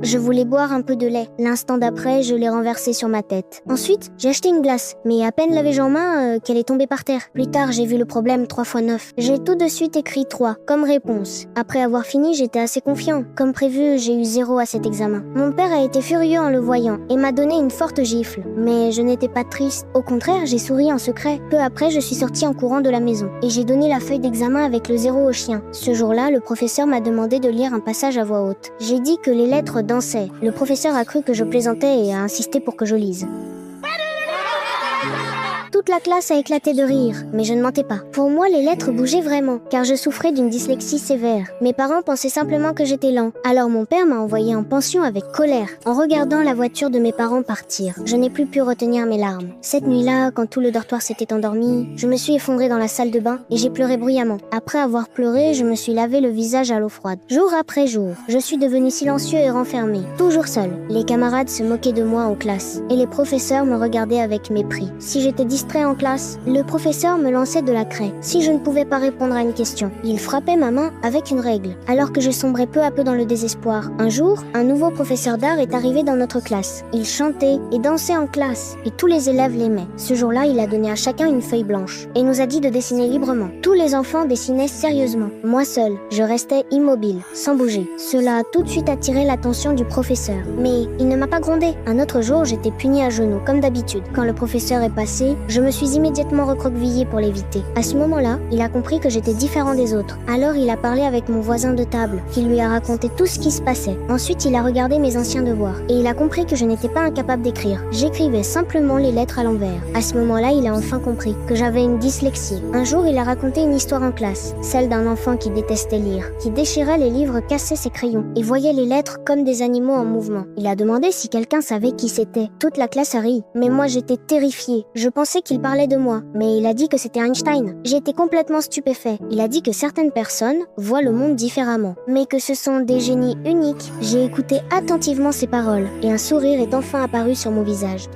Je voulais boire un peu de lait. L'instant d'après, je l'ai renversé sur ma tête. Ensuite, j'ai acheté une glace, mais à peine l'avais-je en main qu'elle est tombée par terre. Plus tard, j'ai vu le problème 3 fois 9. J'ai tout de suite écrit 3 comme réponse. Après avoir fini, j'étais assez confiant. Comme prévu, j'ai eu 0 à cet examen. Mon père a été furieux en le voyant et m'a donné une forte gifle. Mais je n'étais pas triste. Au contraire, j'ai souri en secret. Peu après, je suis sortie en courant de la maison et j'ai donné la feuille d'examen avec le 0 au chien. Ce jour-là, le professeur m'a demandé de lire un passage à voix haute. J'ai dit que les lettres dansaient. Le professeur a cru que je plaisantais et a insisté pour que je lise. Toute la classe a éclaté de rire, mais je ne mentais pas. Pour moi, les lettres bougeaient vraiment, car je souffrais d'une dyslexie sévère. Mes parents pensaient simplement que j'étais lent. Alors mon père m'a envoyé en pension avec colère, en regardant la voiture de mes parents partir. Je n'ai plus pu retenir mes larmes. Cette nuit-là, quand tout le dortoir s'était endormi, je me suis effondrée dans la salle de bain et j'ai pleuré bruyamment. Après avoir pleuré, je me suis lavé le visage à l'eau froide. Jour après jour, je suis devenu silencieux et renfermé, toujours seul. Les camarades se moquaient de moi en classe, et les professeurs me regardaient avec mépris. Si j'étais distrait en classe, le professeur me lançait de la craie. Si je ne pouvais pas répondre à une question, il frappait ma main avec une règle, alors que je sombrais peu à peu dans le désespoir. Un jour, un nouveau professeur d'art est arrivé dans notre classe. Il chantait et dansait en classe, et tous les élèves l'aimaient. Ce jour-là, il a donné à chacun une feuille blanche, et nous a dit de dessiner librement. Tous les enfants dessinaient sérieusement. Moi seule, je restais immobile, sans bouger. Cela a tout de suite attiré l'attention du professeur. Mais il ne m'a pas grondé. Un autre jour, j'étais punie à genoux, comme d'habitude. Quand le professeur est passé, je me suis immédiatement recroquevillée pour l'éviter. À ce moment-là, il a compris que j'étais différent des autres. Alors il a parlé avec mon voisin de table, qui lui a raconté tout ce qui se passait. Ensuite, il a regardé mes anciens devoirs, et il a compris que je n'étais pas incapable d'écrire. J'écrivais simplement les lettres à l'envers. À ce moment-là, il a enfin compris que j'avais une dyslexie. Un jour, il a raconté une histoire en classe, celle d'un enfant qui détestait lire, qui déchirait les livres, cassait ses crayons, et voyait les lettres comme des animaux en mouvement. Il a demandé si quelqu'un savait qui c'était. Toute la classe a ri, mais moi j'étais terrifiée. Je pensais qu'il parlait de moi, mais il a dit que c'était Einstein. J'ai été complètement stupéfait. Il a dit que certaines personnes voient le monde différemment, mais que ce sont des génies uniques. J'ai écouté attentivement ses paroles, et un sourire est enfin apparu sur mon visage.